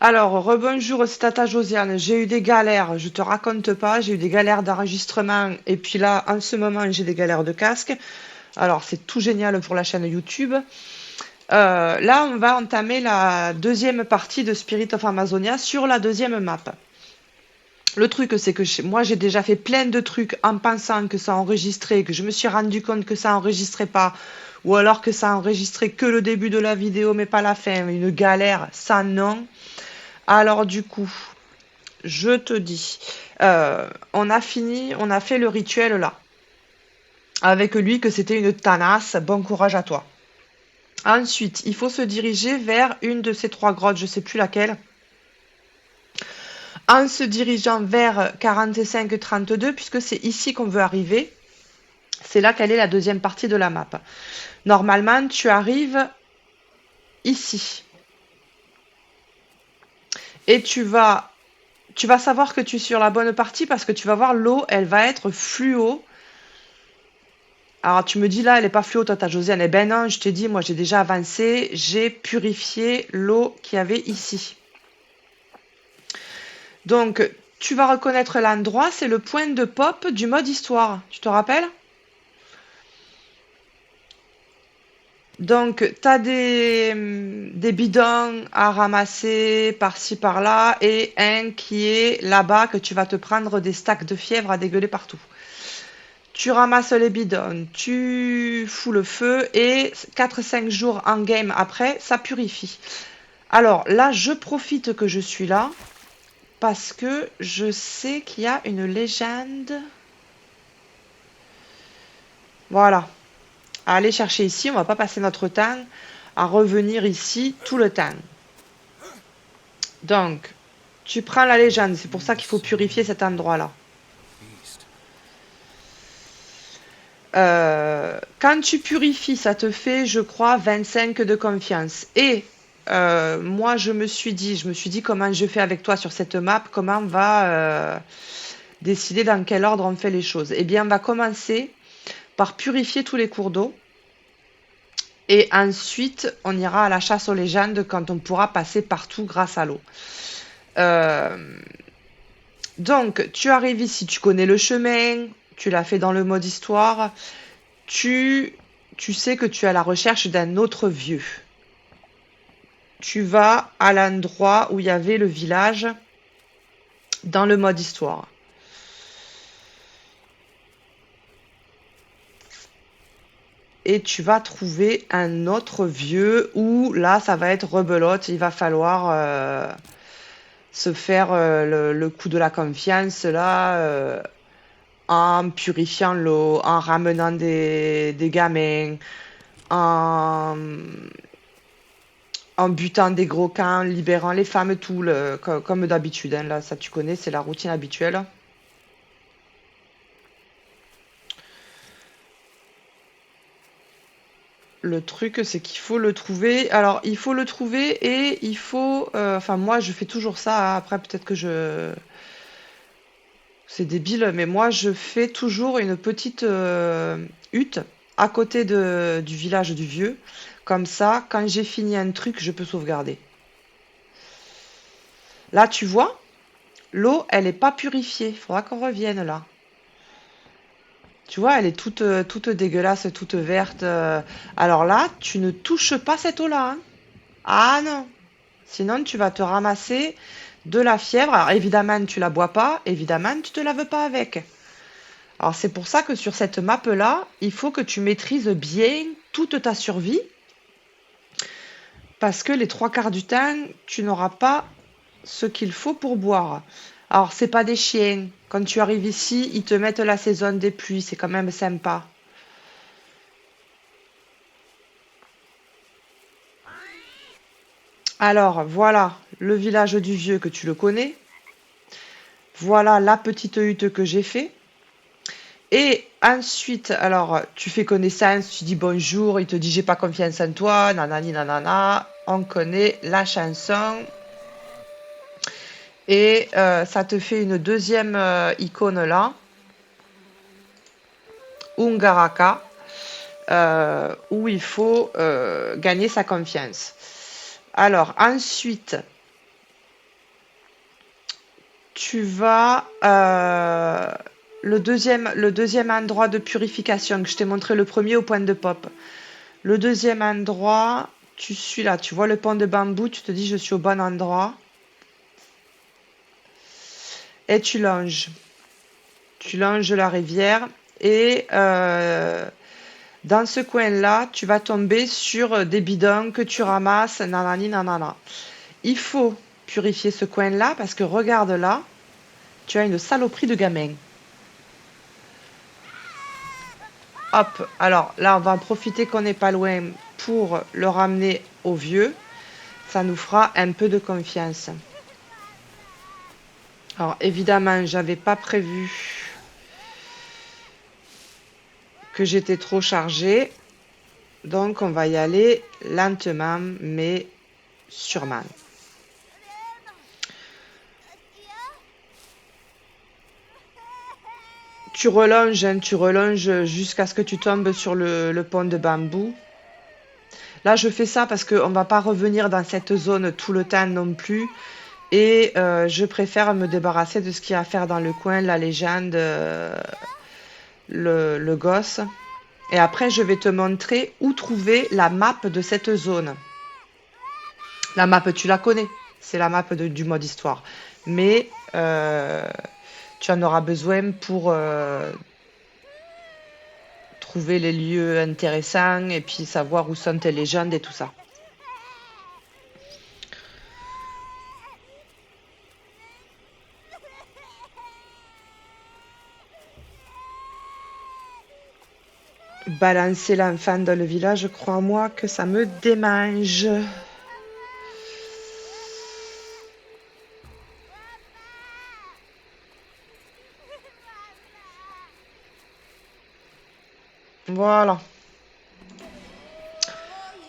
Alors, rebonjour, c'est Tata Josiane. J'ai eu des galères, je te raconte pas, j'ai eu des galères d'enregistrement et puis là, en ce moment, j'ai des galères de casque. Alors, c'est tout génial pour la chaîne YouTube. Là, on va entamer la deuxième partie de Spirit of Amazonia sur la deuxième map. Le truc, c'est que moi, j'ai déjà fait plein de trucs en pensant que ça enregistrait, que je me suis rendu compte que ça enregistrait pas, ou alors que ça enregistrait que le début de la vidéo, mais pas la fin. Une galère sans nom. Alors, du coup, je te dis, on a fini, on a fait le rituel là, avec lui que c'était une tanasse, bon courage à toi. Ensuite, il faut se diriger vers une de ces trois grottes, je sais plus laquelle. En se dirigeant vers 45-32, puisque c'est ici qu'on veut arriver, c'est là qu'elle est la deuxième partie de la map. Normalement, tu arrives ici. Et tu vas savoir que tu es sur la bonne partie parce que tu vas voir l'eau, elle va être fluo. Alors tu me dis là, elle n'est pas fluo, toi, ta Josiane. Eh ben non, je t'ai dit, moi j'ai déjà avancé, j'ai purifié l'eau qu'il y avait ici. Donc tu vas reconnaître l'endroit, c'est le point de pop du mode histoire. Tu te rappelles? Donc tu as des bidons à ramasser par-ci par-là et un qui est là-bas que tu vas te prendre des stacks de fièvre à dégueuler partout. Tu ramasses les bidons, tu fous le feu et 4-5 jours en game après, ça purifie. Alors là, je profite que je suis là parce que je sais qu'il y a une légende. Voilà. À aller chercher ici, on va pas passer notre temps à revenir ici tout le temps. Donc, tu prends la légende, c'est pour ça qu'il faut purifier cet endroit-là. Quand tu purifies, ça te fait, je crois, 25 de confiance. Et moi, je me suis dit comment je fais avec toi sur cette map, comment on va décider dans quel ordre on fait les choses. Eh bien, on va commencer par purifier tous les cours d'eau. Et ensuite, on ira à la chasse aux légendes quand on pourra passer partout grâce à l'eau. Euh, donc, tu arrives ici, tu connais le chemin, tu l'as fait dans le mode histoire. Tu, tu sais que tu es à la recherche d'un autre vieux. Tu vas à l'endroit où il y avait le village dans le mode histoire. Et tu vas trouver un autre vieux où là, ça va être rebelote. Il va falloir se faire le coup de la confiance là en purifiant l'eau, en ramenant des gamins, en, en butant des gros camps, libérant les femmes, tout, comme d'habitude. Hein, là, ça tu connais, c'est la routine habituelle. Le truc, c'est qu'il faut le trouver. Alors, il faut le trouver et il faut. Enfin, moi, je fais toujours ça, hein. Après, peut-être que je. C'est débile, mais moi, je fais toujours une petite hutte à côté du village du vieux. Comme ça, quand j'ai fini un truc, je peux sauvegarder. Là, tu vois, l'eau, elle n'est pas purifiée. Il faudra qu'on revienne là. Tu vois, elle est toute dégueulasse, toute verte. Alors là, tu ne touches pas cette eau-là, hein. Ah non. Sinon, tu vas te ramasser de la fièvre. Alors évidemment, tu la bois pas. Évidemment, tu te laves pas avec. Alors c'est pour ça que sur cette map-là, il faut que tu maîtrises bien toute ta survie. Parce que les trois quarts du temps, tu n'auras pas ce qu'il faut pour boire. Alors, c'est pas des chiens. Quand tu arrives ici, ils te mettent la saison des pluies. C'est quand même sympa. Alors, voilà le village du vieux que tu le connais. Voilà la petite hutte que j'ai fait. Et ensuite, alors, tu fais connaissance, tu dis bonjour, il te dit j'ai pas confiance en toi, nanani nanana. On connaît la chanson. Et ça te fait une deuxième icône là, Ungaraka, où il faut gagner sa confiance. Alors, ensuite, tu vas le deuxième endroit de purification que je t'ai montré le premier au point de pop. Le deuxième endroit, tu suis là, tu vois le pont de bambou, tu te dis je suis au bon endroit et tu longes. Tu longes la rivière et dans ce coin-là, tu vas tomber sur des bidons que tu ramasses, nanani nanana. Il faut purifier ce coin-là parce que regarde là, tu as une saloperie de gamin. Hop, alors là, on va en profiter qu'on n'est pas loin pour le ramener au vieux. Ça nous fera un peu de confiance. Alors évidemment, j'avais pas prévu que j'étais trop chargée. Donc on va y aller lentement, mais sûrement. Hein, tu relonges jusqu'à ce que tu tombes sur le pont de bambou. Là, je fais ça parce qu'on ne va pas revenir dans cette zone tout le temps non plus. Et je préfère me débarrasser de ce qu'il y a à faire dans le coin, la légende, le gosse. Et après, je vais te montrer où trouver la map de cette zone. La map, tu la connais. C'est la map du mode histoire. Mais tu en auras besoin pour trouver les lieux intéressants et puis savoir où sont tes légendes et tout ça. Balancer l'enfant dans le village, crois-moi que ça me démange. Voilà.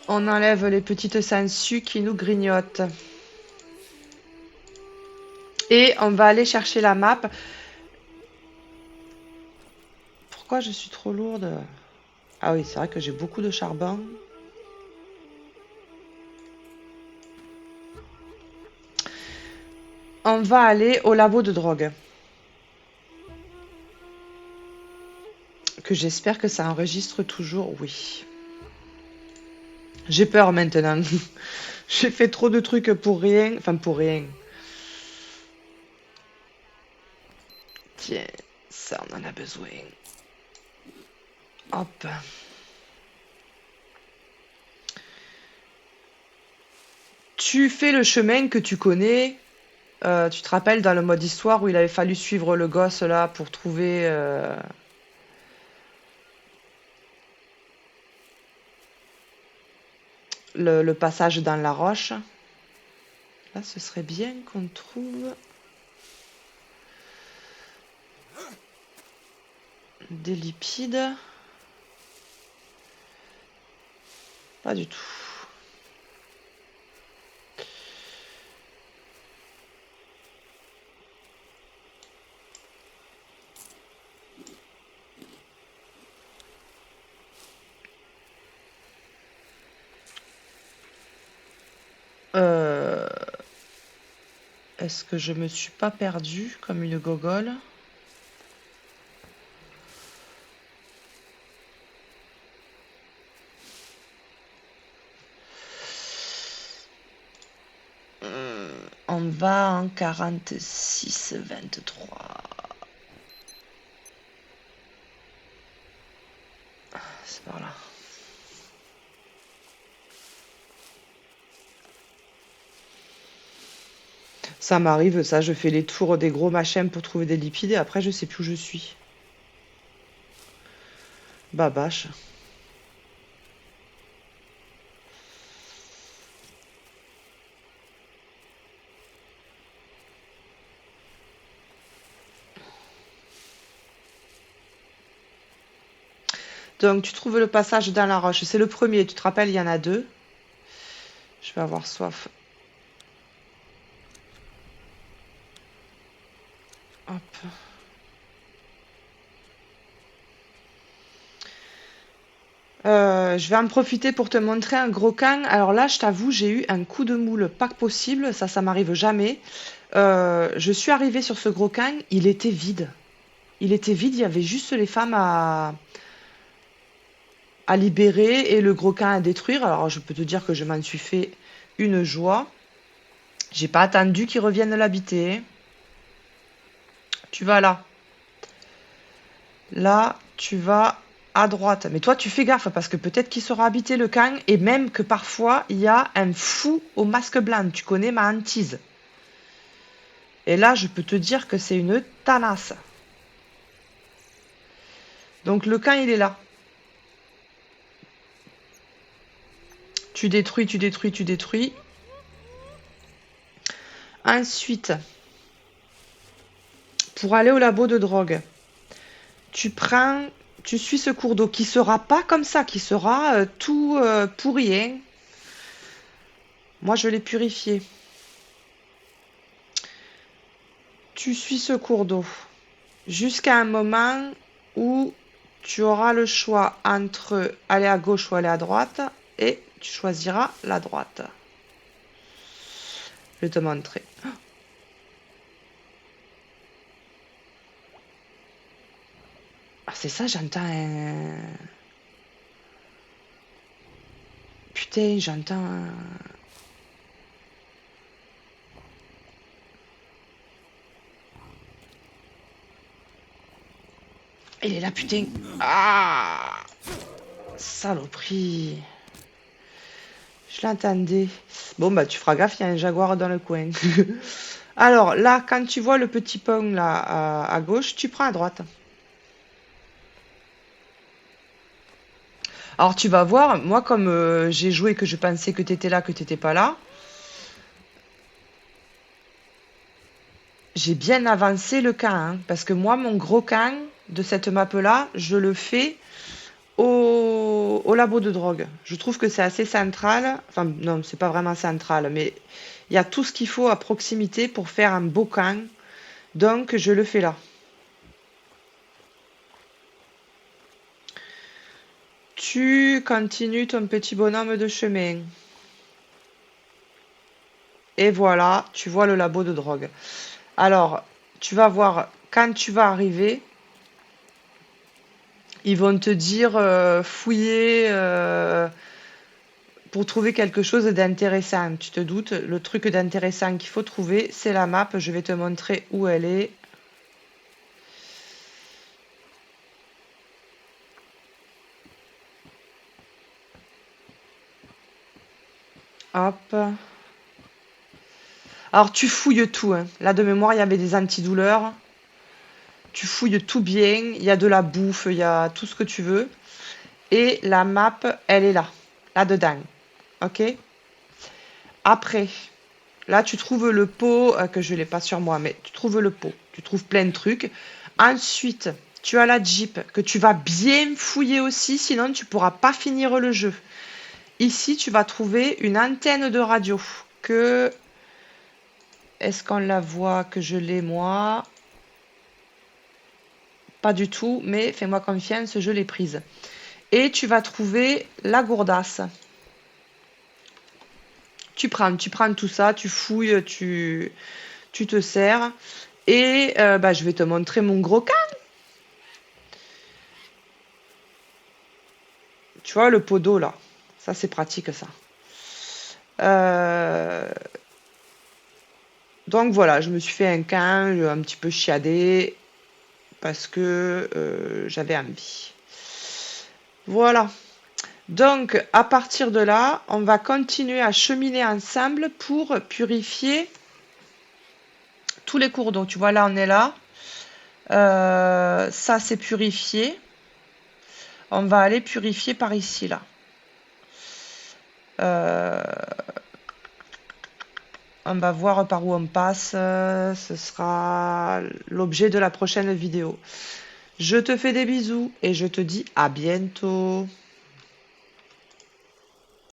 On enlève les petites sangsues qui nous grignotent. Et on va aller chercher la map. Pourquoi je suis trop lourde? Ah oui, c'est vrai que j'ai beaucoup de charbon. On va aller au labo de drogue. Que j'espère que ça enregistre toujours. Oui. J'ai peur maintenant. J'ai fait trop de trucs pour rien. Enfin, pour rien. Tiens, ça, on en a besoin. Hop. Tu fais le chemin que tu connais. Tu te rappelles dans le mode histoire où il avait fallu suivre le gosse là pour trouver le passage dans la roche. Là, ce serait bien qu'on trouve des lipides. Pas du tout. Euh, Est-ce que je me suis pas perdue comme une gogole? On va en 46-23. C'est par là. Ça m'arrive, ça, je fais les tours des gros machins pour trouver des lipides et après je sais plus où je suis. Babache. Donc tu trouves le passage dans la roche. C'est le premier, tu te rappelles, il y en a deux. Je vais avoir soif. Hop. Je vais en profiter pour te montrer un gros can. Alors là, je t'avoue, j'ai eu un coup de moule pas possible. Ça m'arrive jamais. Je suis arrivée sur ce gros can, il était vide. Il était vide, il y avait juste les femmes à libérer et le gros can à détruire. Alors je peux te dire que je m'en suis fait une joie. J'ai pas attendu qu'ils reviennent l'habiter. Tu vas là. Là, tu vas à droite. Mais toi, tu fais gaffe parce que peut-être qu'il sera habité le camp et même que parfois, il y a un fou au masque blanc. Tu connais ma hantise. Et là, je peux te dire que c'est une tanasse. Donc le camp, il est là. Tu détruis, tu détruis, tu détruis. Ensuite, pour aller au labo de drogue, tu prends, tu suis ce cours d'eau qui sera pas comme ça, qui sera tout pourri, hein. Moi, je l'ai purifié. Tu suis ce cours d'eau jusqu'à un moment où tu auras le choix entre aller à gauche ou aller à droite et tu choisiras la droite. Je vais te montrer. Ah, c'est ça, j'entends un... Putain, j'entends... Il est là, putain. Ah! Saloperie. Je l'entendais. Bon, bah, tu feras gaffe, il y a un jaguar dans le coin. Alors, là, quand tu vois le petit pont, là, à gauche, tu prends à droite. Alors, tu vas voir, moi, comme j'ai joué que je pensais que t'étais là, que t'étais pas là, j'ai bien avancé le camp, hein, parce que moi, mon gros camp de cette map-là, je le fais au labo de drogue. Je trouve que c'est assez central. Enfin, non, c'est pas vraiment central, mais il y a tout ce qu'il faut à proximité pour faire un beau camp. Donc, je le fais là. Tu continues ton petit bonhomme de chemin. Et voilà, tu vois le labo de drogue. Alors, tu vas voir, quand tu vas arriver, ils vont te dire fouiller pour trouver quelque chose d'intéressant. Tu te doutes, le truc d'intéressant qu'il faut trouver, c'est la map. Je vais te montrer où elle est. Hop. Alors, tu fouilles tout, hein. Là, de mémoire, il y avait des antidouleurs. Tu fouilles tout bien. Il y a de la bouffe, il y a tout ce que tu veux. Et la map, elle est là, là-dedans. Ok? Après, là, tu trouves le pot, que je ne l'ai pas sur moi, mais tu trouves le pot. Tu trouves plein de trucs. Ensuite, tu as la Jeep que tu vas bien fouiller aussi, sinon tu ne pourras pas finir le jeu. Ici, tu vas trouver une antenne de radio que... Est-ce qu'on la voit que je l'ai moi? Pas du tout, mais fais-moi confiance, je l'ai prise. Et tu vas trouver la gourdasse. Tu prends tout ça, tu fouilles, tu te sers. Et bah, je vais te montrer mon gros can. Tu vois, le pot d'eau, là. Ça, c'est pratique, ça. Donc, voilà, je me suis fait un can, un petit peu chiadé, parce que j'avais envie. Voilà. Donc, à partir de là, on va continuer à cheminer ensemble pour purifier tous les cours d'eau. Tu vois, là, on est là. Ça, c'est purifié. On va aller purifier par ici, là. On va voir par où on passe. Ce sera l'objet de la prochaine vidéo. Je te fais des bisous et je te dis à bientôt.